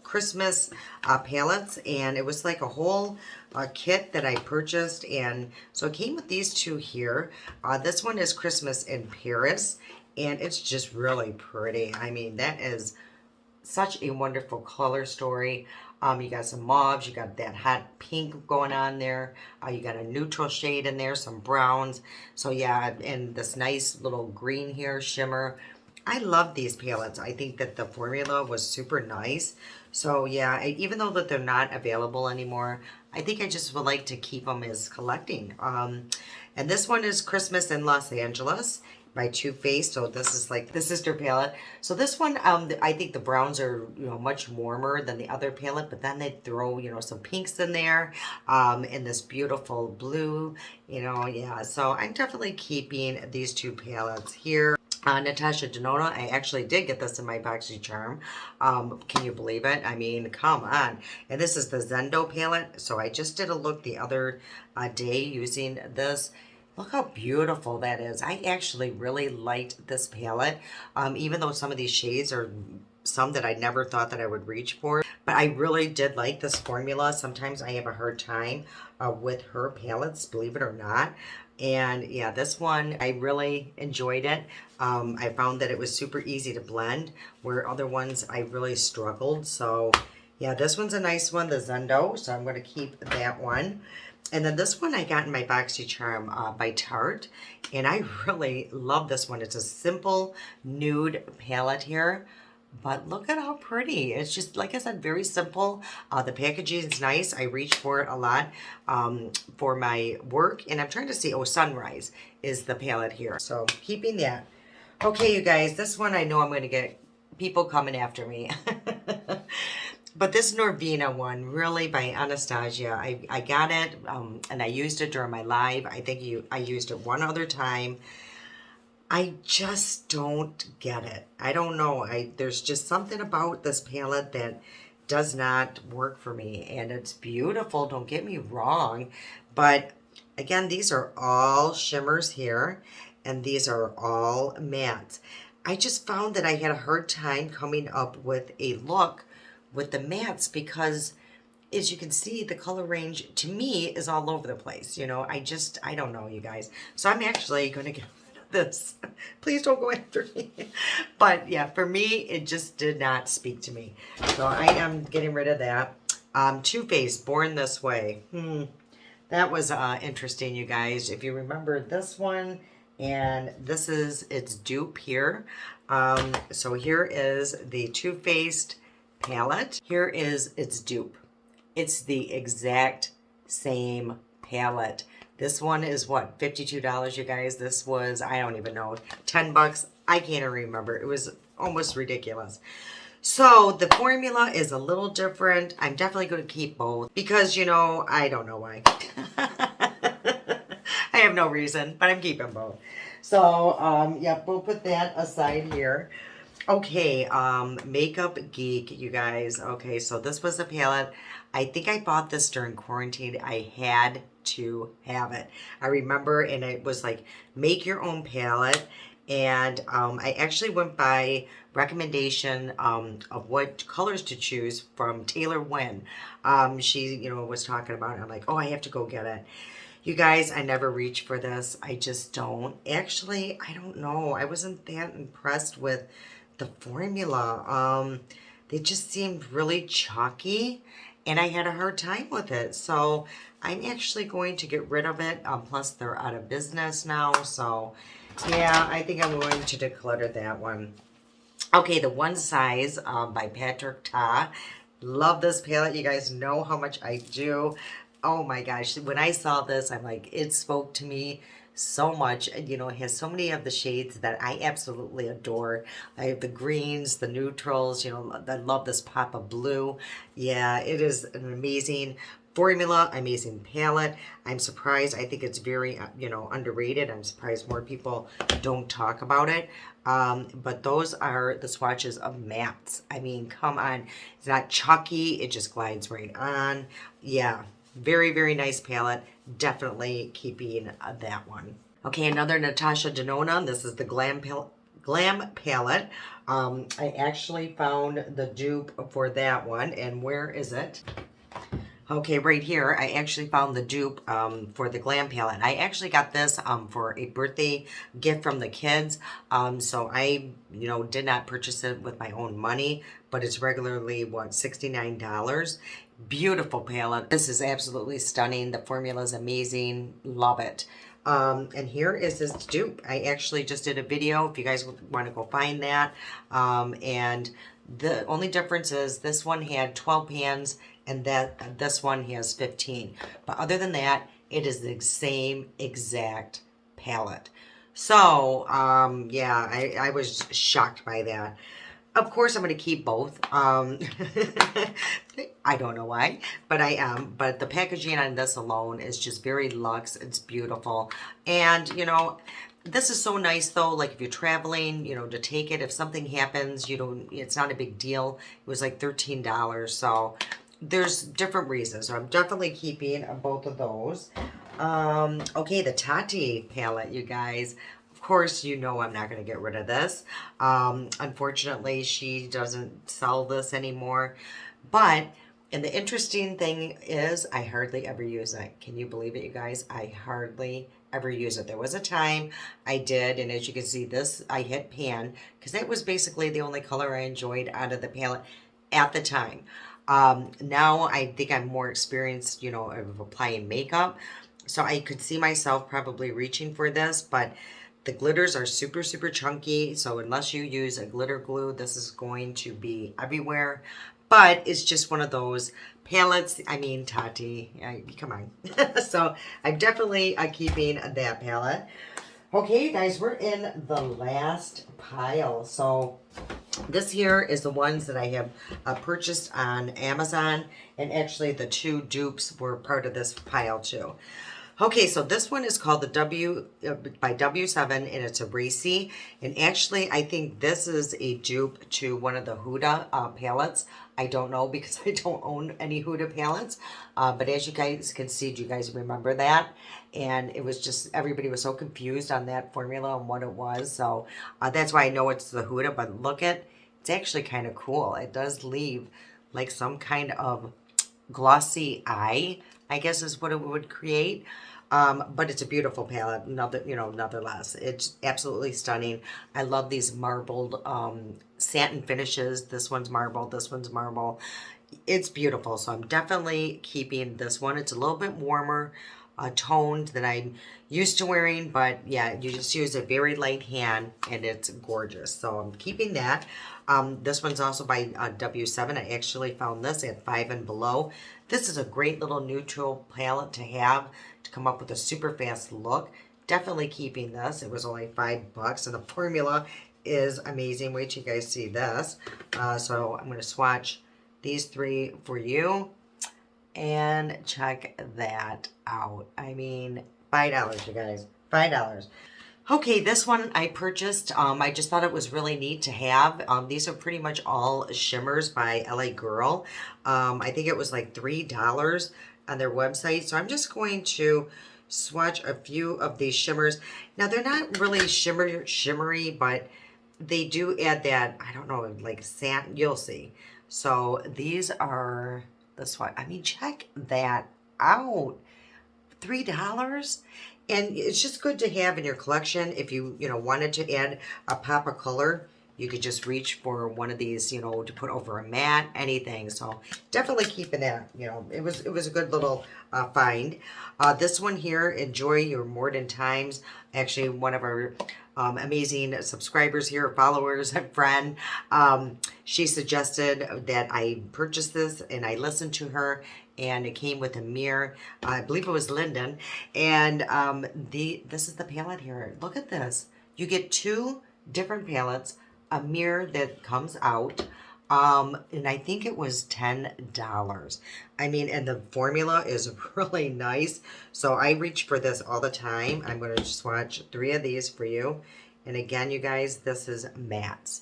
Christmas palettes, and it was like a whole kit that I purchased, and so it came with these two here. This one is Christmas in Paris, and it's just really pretty. I mean, that is such a wonderful color story. You got some mauves, you got that hot pink going on there. You got a neutral shade in there, some browns. So yeah, and this nice little green here, shimmer. I love these palettes. I think that the formula was super nice. So yeah, even though that they're not available anymore, I think I just would like to keep them as collecting. And this one is Christmas in Los Angeles by Too Faced. So this is like the sister palette. So this one, I think the browns are, much warmer than the other palette, but then they throw, some pinks in there, and this beautiful blue, yeah. So I'm definitely keeping these two palettes here. Natasha Denona, I actually did get this in my BoxyCharm. Can you believe it? I mean, come on. And this is the Zendo palette. So I just did a look the other day using this. Look how beautiful that is. I actually really liked this palette, even though some of these shades are some that I never thought that I would reach for. But I really did like this formula. Sometimes I have a hard time with her palettes, believe it or not. And yeah, this one, I really enjoyed it. I found that it was super easy to blend, where other ones I really struggled. So yeah, this one's a nice one, the Zendo. So I'm going to keep that one. And then this one I got in my BoxyCharm by Tarte. And I really love this one. It's a simple nude palette here. But look at how pretty. It's just, like I said, very simple. The packaging is nice. I reach for it a lot for my work. And I'm trying to see, Sunrise is the palette here. So keeping that. Okay, you guys, this one I know I'm going to get people coming after me. But this Norvina one, really by Anastasia, I got it and I used it during my live. I think I used it one other time. I just don't get it. I don't know. There's just something about this palette that does not work for me. And it's beautiful, don't get me wrong. But again, these are all shimmers here. And these are all mattes. I just found that I had a hard time coming up with a look with the mattes because, as you can see, the color range to me is all over the place. I don't know, you guys. So I'm actually going to get rid of this. Please don't go after me. But yeah, for me, it just did not speak to me. So I am getting rid of that. Too Faced, Born This Way. That was interesting, you guys. If you remember this one, and this is its dupe here. So here is the Too Faced palette. Here is its dupe. It's the exact same palette. This one is what, $52, you guys? This was, I don't even know, 10 bucks. I can't even remember. It was almost ridiculous. So the formula is a little different. I'm definitely going to keep both because, I don't know why. I have no reason, but I'm keeping both. So, yeah, we'll put that aside here. Okay, Makeup Geek, you guys. Okay, so this was a palette. I think I bought this during quarantine. I had to have it. I remember, and it was like, make your own palette. And I actually went by recommendation of what colors to choose from Taylor Wynn. She, was talking about it. I'm like, oh, I have to go get it. You guys, I never reach for this. I just don't. Actually, I don't know. I wasn't that impressed with the formula. They just seemed really chalky, and I had a hard time with it. So I'm actually going to get rid of it. Plus, they're out of business now. So, yeah, I think I'm going to declutter that one. Okay, the One Size by Patrick Ta. Love this palette. You guys know how much I do. Oh my gosh, when I saw this, I'm like, it spoke to me so much. It has so many of the shades that I absolutely adore. I have the greens, the neutrals, I love this pop of blue. Yeah, it is an amazing formula, amazing palette. I'm surprised. I think it's very, underrated. I'm surprised more people don't talk about it. But those are the swatches of mattes. I mean, come on. It's not chalky. It just glides right on. Yeah. Very, very nice palette. Definitely keeping that one. Okay, another Natasha Denona. This is the Glam palette. I actually found the dupe for that one. And where is it? Okay, right here, I actually found the dupe for the Glam palette. I actually got this for a birthday gift from the kids. So I, did not purchase it with my own money, but it's regularly, what, $69. Beautiful palette. This is absolutely stunning. The formula is amazing. Love it. And here is this dupe. I actually just did a video if you guys want to go find that. And the only difference is this one had 12 pans and this one has 15. But other than that, it is the same exact palette. So, yeah, I was shocked by that. Of course, I'm going to keep both. I don't know why, but I am. But the packaging on this alone is just very luxe. It's beautiful. And, this is so nice though, like if you're traveling, to take it. If something happens, it's not a big deal. It was like $13. So there's different reasons. So I'm definitely keeping both of those. Okay, the Tati palette, you guys. Of course, I'm not going to get rid of this. Unfortunately, she doesn't sell this anymore. But, and the interesting thing is, I hardly ever use it. Can you believe it, you guys? I hardly ever use it. There was a time I did, and as you can see, this, I hit pan, because that was basically the only color I enjoyed out of the palette at the time. Now, I think I'm more experienced, of applying makeup. So I could see myself probably reaching for this, but the glitters are super, super chunky, so unless you use a glitter glue, this is going to be everywhere. But it's just one of those palettes. I mean, Tati, come on. So I'm definitely keeping that palette. Okay, you guys, we're in the last pile. So this here is the ones that I have purchased on Amazon. And actually, the two dupes were part of this pile, too. Okay, so this one is called the by W7, and it's a racy. And actually, I think this is a dupe to one of the Huda palettes. I don't know because I don't own any Huda palettes. But as you guys can see, do you guys remember that? And it was just, everybody was so confused on that formula and what it was. So that's why I know it's the Huda. But look it's actually kind of cool. It does leave like some kind of glossy eye, I guess is what it would create. But it's a beautiful palette, nonetheless. It's absolutely stunning. I love these marbled satin finishes. This one's marble, this one's marble. It's beautiful, so I'm definitely keeping this one. It's a little bit warmer toned than I'm used to wearing, but yeah, you just use a very light hand and it's gorgeous. So I'm keeping that. This one's also by W7. I actually found this at 5 and below. This is a great little neutral palette to have to come up with a super fast look. Definitely keeping this. It was only $5 and the formula is amazing. Wait till you guys see this. So I'm going to swatch these three for you and check that out. I mean, $5, you guys, $5. Okay, this one I purchased. I just thought it was really neat to have. These are pretty much all shimmers by LA Girl. I think it was like $3 on their website. So I'm just going to swatch a few of these shimmers. Now, they're not really shimmery, but they do add that, I don't know, like satin, you'll see. So these are the swatch. I mean, check that out. $3. And it's just good to have in your collection. If you wanted to add a pop of color, you could just reach for one of these, to put over a mat, anything. So definitely keeping that, it was a good little find. This one here, Enjoy Your Modern Times. Actually, one of our amazing subscribers here, followers, and friend, she suggested that I purchase this, and I listened to her, and it came with a mirror. I believe it was Linden, and this is the palette here. Look at this. You get two different palettes, a mirror that comes out, and I think it was $10. I mean, and the formula is really nice. So I reach for this all the time. I'm going to swatch 3 of these for you. And again, you guys, this is mattes.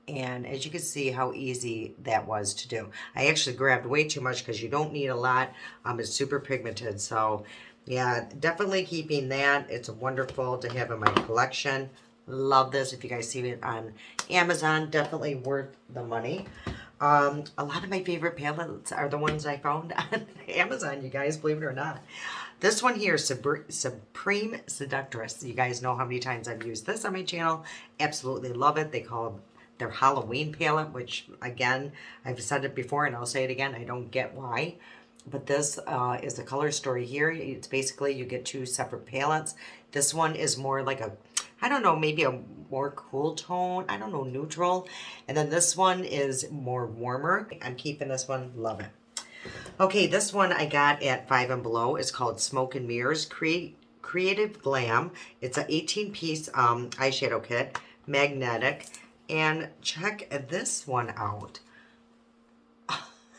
And as you can see how easy that was to do. I actually grabbed way too much because you don't need a lot. It's super pigmented. So yeah, definitely keeping that. It's wonderful to have in my collection. Love this. If you guys see it on Amazon, definitely worth the money. A lot of my favorite palettes are the ones I found on Amazon, you guys, believe it or not. This one here, Supreme Seductress. You guys know how many times I've used this on my channel. Absolutely love it. They call it their Halloween palette, which, again, I've said it before and I'll say it again. I don't get why. But this is the color story here. It's basically you get two separate palettes. This one is more like a, I don't know, maybe a more cool tone. I don't know, neutral. And then this one is more warmer. I'm keeping this one. Love it. Okay, this one I got at Five and Below. It's called Smoke and Mirrors Creative Glam. It's an 18-piece eyeshadow kit, magnetic. And check this one out.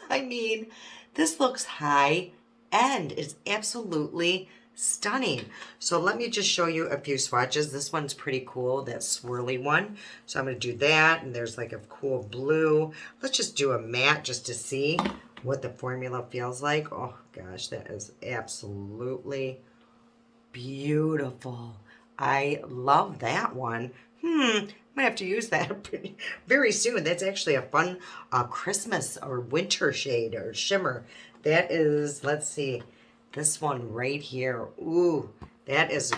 I mean, this looks high end. It's absolutely stunning. So let me just show you a few swatches. This one's pretty cool, that swirly one. So I'm going to do that. And there's like a cool blue. Let's just do a matte just to see what the formula feels like. Oh gosh, that is absolutely beautiful. I love that one. I might have to use that very soon. That's actually a fun Christmas or winter shade or shimmer. That is, let's see, this one right here. Ooh, that is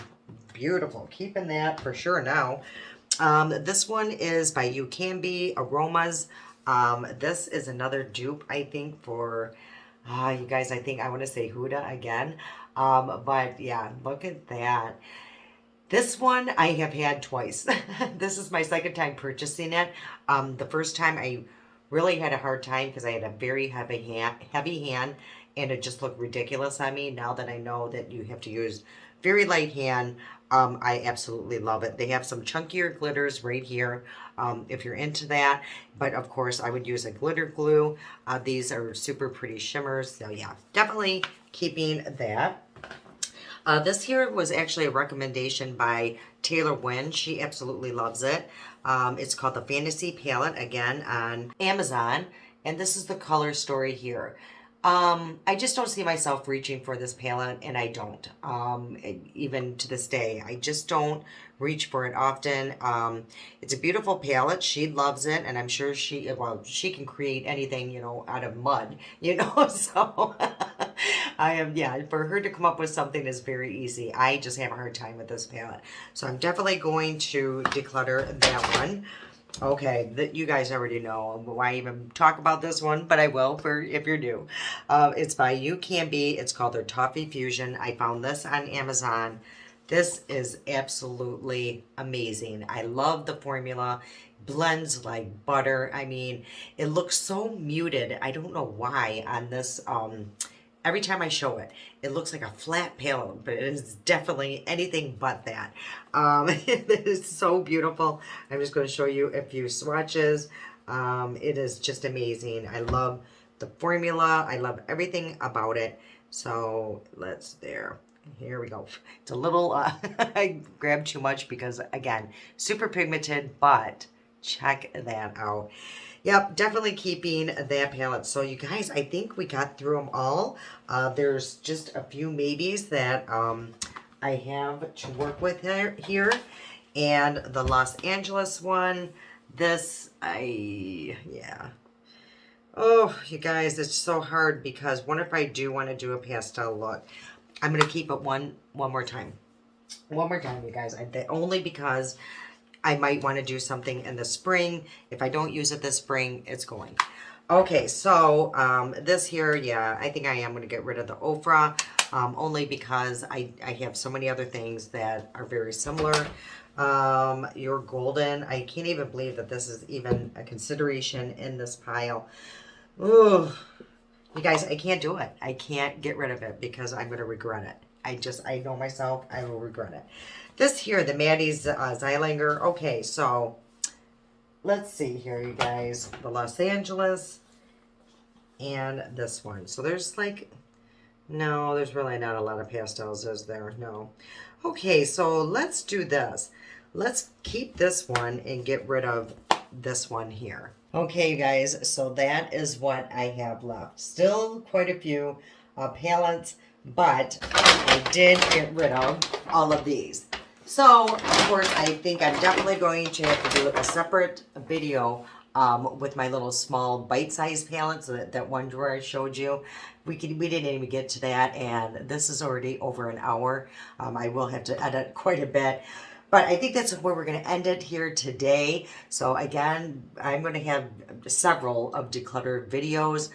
beautiful. Keeping that for sure now. This one is by You Can Be Aromas. This is another dupe, I think, for, you guys, I think I want to say Huda again. But yeah, look at that. This one I have had twice. This is my second time purchasing it. The first time I really had a hard time because I had a very heavy hand and it just looked ridiculous on me. Now that I know that you have to use very light hand, I absolutely love it. They have some chunkier glitters right here if you're into that. But of course, I would use a glitter glue. These are super pretty shimmers. So yeah, definitely keeping that. This here was actually a recommendation by Taylor Wynn. She absolutely loves it. It's called the Fantasy Palette, again, on Amazon. And this is the color story here. I just don't see myself reaching for this palette, and I don't. Even to this day, I just don't reach for it often. It's a beautiful palette. She loves it, and I'm sure she can create anything, you know, out of mud, you know, so for her to come up with something is very easy. I just have a hard time with this palette. So I'm definitely going to declutter that one. Okay, you guys already know why I even talk about this one, but I will for if you're new. It's by You Can Be. It's called their Toffee Fusion. I found this on Amazon. This is absolutely amazing. I love the formula. Blends like butter. I mean, it looks so muted. I don't know why on this. Every time I show it, it looks like a flat palette, but it is definitely anything but that. It is so beautiful. I'm just going to show you a few swatches. It is just amazing. I love the formula. I love everything about it. So here we go. It's a little, I grabbed too much because, again, super pigmented, but check that out. Yep, definitely keeping that palette. So you guys, I think we got through them all. There's just a few maybes that I have to work with here. And the Los Angeles one, yeah. Oh, you guys, it's so hard because what if I do want to do a pastel look? I'm going to keep it one more time. One more time, you guys. Only because I might want to do something in the spring. If I don't use it this spring, it's going. Okay, so this here, yeah, I think I am going to get rid of the Ofra, only because I have so many other things that are very similar. Your Golden, I can't even believe that this is even a consideration in this pile. Ooh, you guys, I can't do it. I can't get rid of it because I'm going to regret it. I know myself, I will regret it. This here, the Maddie's Zylanger. Okay, so let's see here, you guys. The Los Angeles and this one. So there's like, no, there's really not a lot of pastels, is there? No. Okay, so let's do this. Let's keep this one and get rid of this one here. Okay, you guys, so that is what I have left. Still quite a few palettes, but I did get rid of all of these. So, of course, I think I'm definitely going to have to do a separate video with my little small bite-sized palettes, so that one drawer I showed you. We didn't even get to that, and this is already over an hour. I will have to edit quite a bit. But I think that's where we're going to end it here today. So again, I'm going to have several of declutter videos.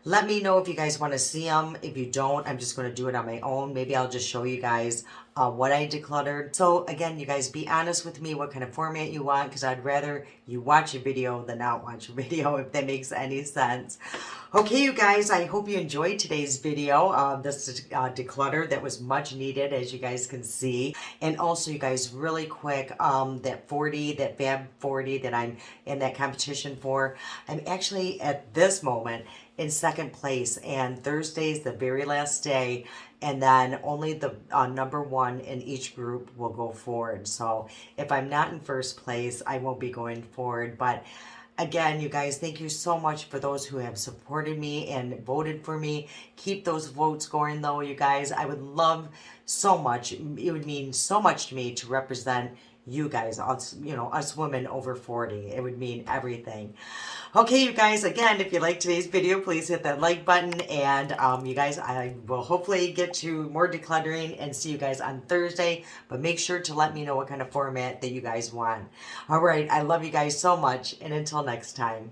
Let me know if you guys want to see them. If you don't, I'm just going to do it on my own. Maybe I'll just show you guys what I decluttered. So again, you guys, be honest with me what kind of format you want, because I'd rather you watch a video than not watch a video, if that makes any sense. Okay, you guys, I hope you enjoyed today's video. This declutter that was much needed, as you guys can see. And also, you guys, really quick, that Fab 40 that I'm in that competition for, I'm actually at this moment in second place, and Thursday's the very last day, and then only the number one in each group will go forward. So if I'm not in first place, I won't be going forward. But again, you guys, thank you so much for those who have supported me and voted for me. Keep those votes going, though, you guys. I would love so much. It would mean so much to me to represent you guys, us, us women over 40. It would mean everything. Okay, you guys, again, if you liked today's video, please hit that like button. And you guys, I will hopefully get to more decluttering and see you guys on Thursday. But make sure to let me know what kind of format that you guys want. All right, I love you guys so much. And until next time.